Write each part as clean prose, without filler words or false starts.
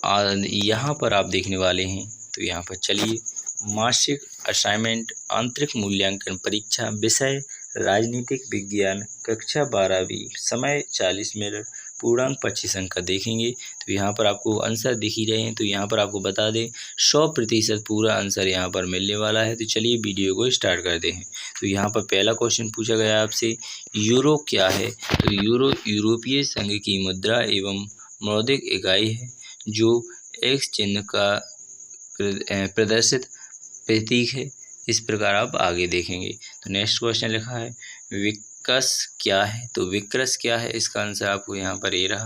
यहाँ पर आप देखने वाले हैं। तो यहाँ पर चलिए, मासिक असाइनमेंट आंतरिक मूल्यांकन परीक्षा, विषय राजनीतिक विज्ञान, कक्षा 12वीं, समय 40 मिनट, पूर्णांक 25 अंक का देखेंगे। तो यहाँ पर आपको आंसर दिख ही रहे हैं। तो यहाँ पर आपको बता दें 100% पूरा आंसर यहाँ पर मिलने वाला है। तो चलिए वीडियो को स्टार्ट करते हैं। तो यहाँ पर पहला क्वेश्चन पूछा गया आपसे, यूरो क्या है? तो यूरो यूरोपीय संघ की मुद्रा एवं मौद्रिक इकाई है जो एक्स चिन्ह का प्रदर्शित प्रतीक है। इस प्रकार आप आगे देखेंगे। तो नेक्स्ट क्वेश्चन लिखा है, विक्रस क्या है? तो विक्रस क्या है, इसका आंसर आपको यहाँ पर ये रहा।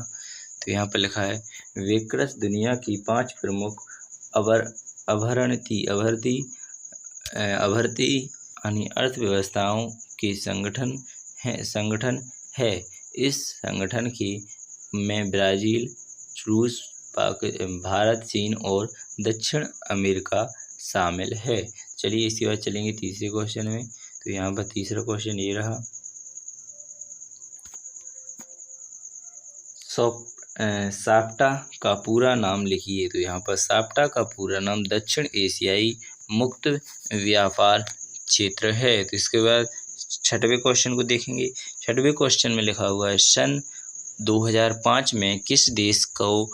तो यहाँ पर लिखा है, विक्रस दुनिया की 5 प्रमुख अभरती यानी अर्थव्यवस्थाओं के संगठन है। इस संगठन के में ब्राज़ील, रूस, भारत, चीन और दक्षिण अमेरिका शामिल है। चलिए इसके बाद चलेंगे तीसरे क्वेश्चन में। तो यहाँ पर तीसरा क्वेश्चन ये रहा, साप्टा का पूरा नाम लिखिए। तो यहाँ पर साप्टा का पूरा नाम दक्षिण एशियाई मुक्त व्यापार क्षेत्र है। तो इसके बाद छठवें क्वेश्चन को देखेंगे। छठवें क्वेश्चन में लिखा हुआ है, सन 2005 में किस देश को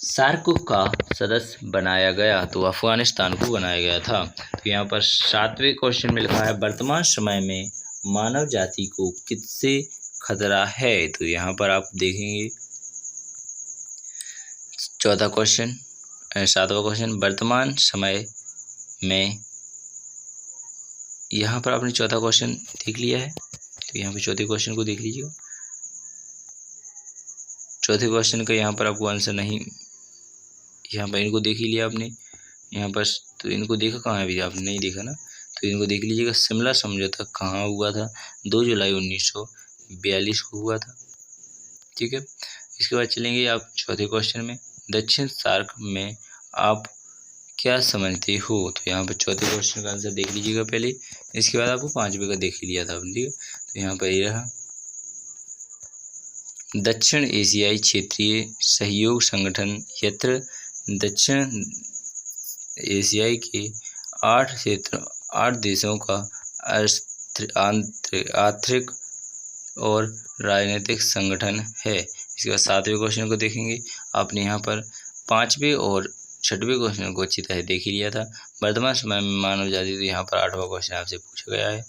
सार्क का सदस्य बनाया गया? तो अफगानिस्तान को बनाया गया था। तो यहाँ पर सातवें क्वेश्चन में लिखा है, वर्तमान समय में मानव जाति को किससे खतरा है? तो यहाँ पर आप देखेंगे सातवां क्वेश्चन, वर्तमान समय में, यहाँ पर आपने चौथा क्वेश्चन देख लिया है। तो यहाँ पर चौथे क्वेश्चन को देख लीजिएगा। चौथे क्वेश्चन का यहाँ पर आपको आंसर नहीं, यहाँ पर इनको देख ही लिया आपने यहाँ पर। तो इनको देखा कहाँ है अभी, आपने नहीं देखा ना? तो इनको देख लीजिएगा। शिमला समझौता कहाँ हुआ था? 2 जुलाई 1942 को हुआ था। ठीक है। इसके बाद चलेंगे आप चौथे क्वेश्चन में, दक्षिण सार्क में आप क्या समझते हो? तो यहाँ पर चौथे क्वेश्चन का आंसर देख लीजिएगा पहले। इसके बाद आपको 5वें का देख ही लिया था आपने। ठीक है। तो यहाँ पर ये रहा, दक्षिण एशियाई क्षेत्रीय सहयोग संगठन, यत्र दक्षिण एशियाई के 8 देशों का आर्थिक और राजनीतिक संगठन है। इसके बाद 7वें क्वेश्चन को देखेंगे। आपने यहाँ पर 5वें और 6वें क्वेश्चन को अच्छी तरह देख ही लिया था। वर्तमान समय में मानव जाति, तो यहाँ पर 8वां क्वेश्चन आपसे पूछा गया है,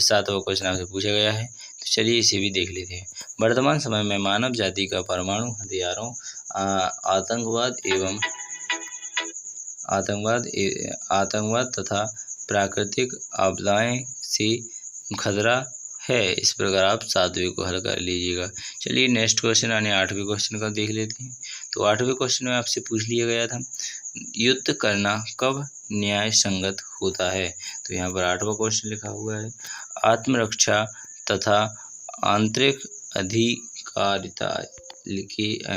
7वां क्वेश्चन आपसे पूछा गया है। तो चलिए इसे भी देख लेते हैं। वर्तमान समय में मानव जाति का परमाणु हथियारों, आतंकवाद तथा प्राकृतिक आपदाएं से खतरा है। इस प्रकार आप 7वें को हल कर लीजिएगा। चलिए नेक्स्ट क्वेश्चन यानी 8वें क्वेश्चन का देख लेते हैं। तो 8वें क्वेश्चन में आपसे पूछ लिया गया था, युद्ध करना कब न्याय संगत होता है? तो यहाँ पर 8वां क्वेश्चन लिखा हुआ है, आत्मरक्षा तथा आंतरिक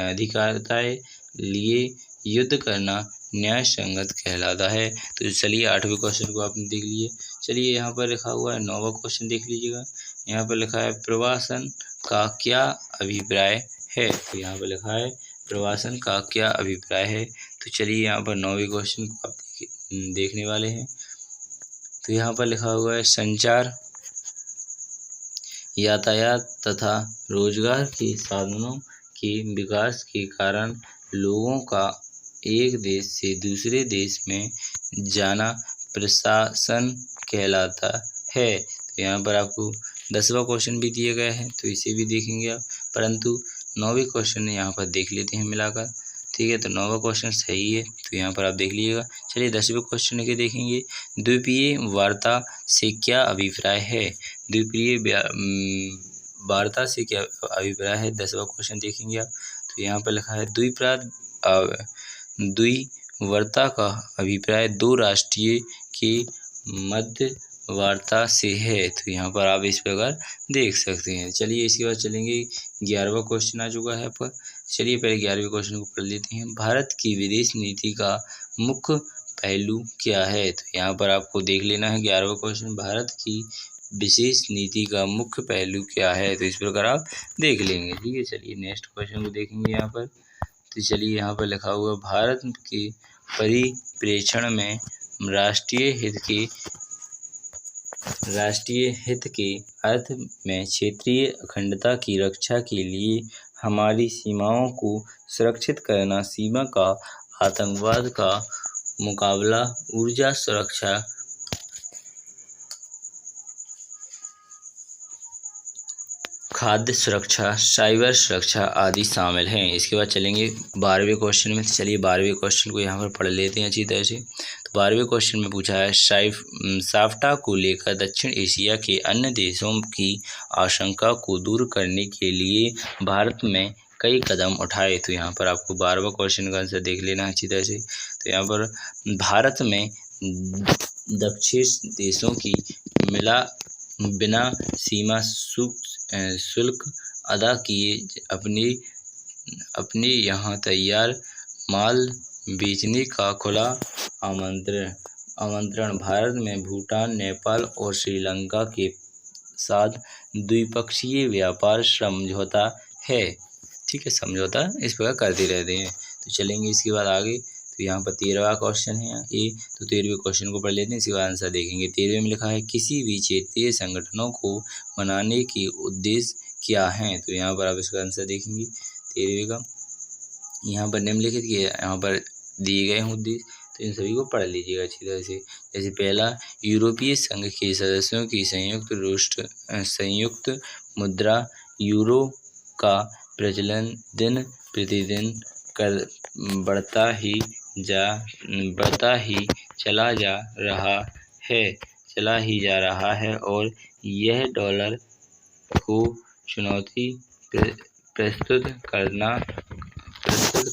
अधिकारिताएं लिए युद्ध करना न्याय संगत कहलाता है। तो चलिए 8वें क्वेश्चन को आपने देख लिए। चलिए यहाँ पर लिखा हुआ है 9वां क्वेश्चन देख लीजिएगा। यहाँ पर लिखा है, प्रवासन का क्या अभिप्राय है? तो यहाँ पर लिखा है, प्रवासन का क्या अभिप्राय है? तो चलिए यहाँ पर 9वें क्वेश्चन को आप देखने वाले हैं। तो यहाँ पर लिखा हुआ है, संचार, यातायात तथा रोजगार के साधनों के विकास के कारण लोगों का एक देश से दूसरे देश में जाना प्रशासन कहलाता है। तो यहाँ पर आपको 10वां क्वेश्चन भी दिया गया है, तो इसे भी देखेंगे आप, परंतु 9वें क्वेश्चन यहाँ पर देख लेते हैं मिलाकर। ठीक है। तो 9वां क्वेश्चन सही है, तो यहाँ पर आप देख लीजिएगा। चलिए 10वें क्वेश्चन के देखेंगे, द्विपक्षीय वार्ता से क्या अभिप्राय है? द्विपक्षीय वार्ता से क्या अभिप्राय है? 10वां क्वेश्चन देखेंगे आप। तो यहाँ पर लिखा है, द्विवार्ता का अभिप्राय 2 राष्ट्रीय के मध्य वार्ता से है। तो यहाँ पर आप इस प्रकार देख सकते हैं। चलिए इसके बाद चलेंगे 11वां क्वेश्चन आ चुका है पर। चलिए पहले 11वें क्वेश्चन को पढ़ लेते हैं। भारत की विदेश नीति का मुख्य पहलू क्या है? तो यहाँ पर आपको देख लेना है 11वां क्वेश्चन, भारत की विशेष नीति का मुख्य पहलू क्या है। तो इस प्रकार आप देख लेंगे। ठीक है, चलिए नेक्स्ट क्वेश्चन को देखेंगे यहाँ पर। तो चलिए यहाँ पर लिखा हुआ भारत के परिप्रेक्षण में राष्ट्रीय हित के अर्थ में क्षेत्रीय अखंडता की रक्षा के लिए हमारी सीमाओं को सुरक्षित करना, सीमा का आतंकवाद का मुकाबला, ऊर्जा सुरक्षा, खाद्य सुरक्षा, साइबर सुरक्षा आदि शामिल हैं। इसके बाद चलेंगे 12वें क्वेश्चन में। चलिए 12वें क्वेश्चन को यहाँ पर पढ़ लेते हैं अच्छी तरह से। तो 12वें क्वेश्चन में पूछा है साफ्टा को लेकर दक्षिण एशिया के अन्य देशों की आशंका को दूर करने के लिए भारत में कई कदम उठाए। तो यहाँ पर आपको 12वां क्वेश्चन का आंसर देख लेना अच्छी तरह से। तो यहाँ पर भारत में दक्षिण देशों की बिना सीमा शुल्क अदा किए अपने यहाँ तैयार माल बेचने का खुला आमंत्रण भारत में भूटान, नेपाल और श्रीलंका के साथ द्विपक्षीय व्यापार समझौता है। ठीक है, समझौता इस प्रकार करते रहते हैं। तो चलेंगे इसके बाद आगे। तो यहाँ पर 13वां क्वेश्चन है ये। तो 13वें क्वेश्चन को पढ़ लेते हैं, इसके बाद आंसर देखेंगे। 13वें में लिखा है किसी भी क्षेत्रीय संगठनों को मनाने के उद्देश्य क्या हैं। तो यहाँ पर आप इसका आंसर देखेंगे 13वें का। यहाँ पर निम्नलिखित के यहाँ पर दिए गए हैं उद्देश्य, तो इन सभी को पढ़ लीजिएगा अच्छी तरह से। जैसे पहला, यूरोपीय संघ के सदस्यों की संयुक्त मुद्रा यूरो का प्रचलन दिन प्रतिदिन बढ़ता ही चला जा रहा है और यह डॉलर को चुनौती प्रस्तुत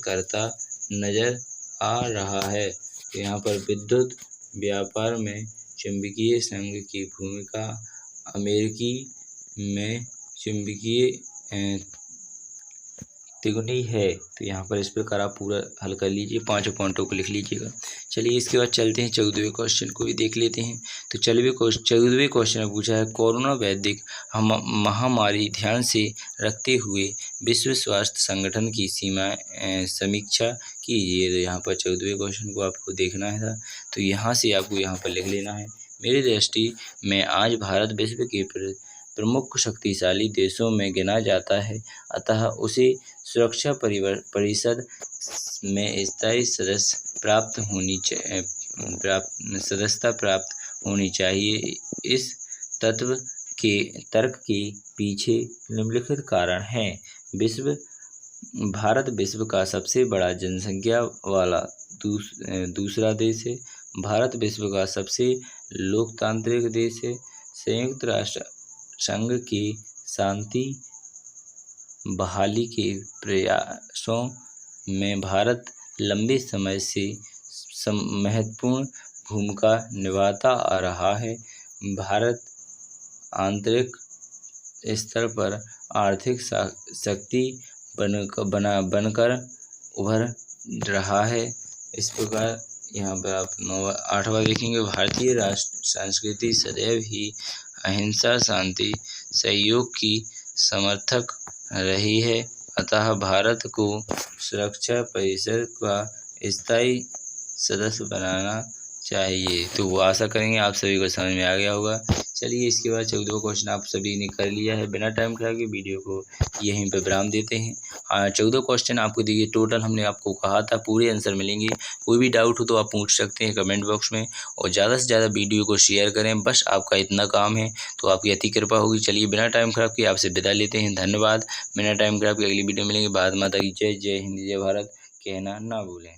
करता नजर आ रहा है। तो यहाँ पर विद्युत व्यापार में चुंबकीय संघ की भूमिका अमेरिकी में चुंबकीय तिगुनी है। तो यहाँ पर इस प्रकार आप पूरा हल कर लीजिए, 5 पॉइंटों को लिख लीजिएगा। चलिए इसके बाद चलते हैं 14वें क्वेश्चन को भी देख लेते हैं। तो 14वें क्वेश्चन में पूछा है कोरोना वैश्विक महामारी ध्यान से रखते हुए विश्व स्वास्थ्य संगठन की समीक्षा कीजिए। तो यहाँ पर 14वें क्वेश्चन को आपको देखना है। तो यहाँ से आपको यहाँ पर लिख लेना है। मेरी दृष्टि में आज भारत विश्व के प्रमुख शक्तिशाली देशों में गिना जाता है, अतः उसे सुरक्षा परिषद में स्थायी सदस्यता प्राप्त होनी चाहिए। इस तर्क के पीछे निम्नलिखित कारण हैं। भारत विश्व का सबसे बड़ा जनसंख्या वाला दूसरा देश है। भारत विश्व का सबसे लोकतांत्रिक देश है। संयुक्त राष्ट्र संघ के शांति बहाली के प्रयासों में भारत लंबे समय से महत्वपूर्ण भूमिका निभाता आ रहा है। भारत आंतरिक स्तर पर आर्थिक शक्ति बनकर उभर रहा है। इस प्रकार यहाँ पर आप 8वां देखेंगे। भारतीय राष्ट्र संस्कृति सदैव ही अहिंसा, शांति, सहयोग की समर्थक रही है, अतः भारत को सुरक्षा परिषद का स्थायी सदस्य बनाना चाहिए। तो वो आशा करेंगे आप सभी को समझ में आ गया होगा। चलिए इसके बाद 14वां क्वेश्चन आप सभी ने कर लिया है। बिना टाइम खराब के वीडियो को यहीं पर विराम देते हैं। 14 क्वेश्चन आपको देखिए टोटल हमने आपको कहा था पूरे आंसर मिलेंगे। कोई भी डाउट हो तो आप पूछ सकते हैं कमेंट बॉक्स में, और ज़्यादा से ज़्यादा वीडियो को शेयर करें, बस आपका इतना काम है। तो आपकी अति कृपा होगी। चलिए बिना टाइम खराब के आपसे विदा लेते हैं। धन्यवाद। बिना टाइम खराब के अगली वीडियो मिलेंगे। भारत माता की जय। जय हिंद, जय भारत कहना ना भूलें।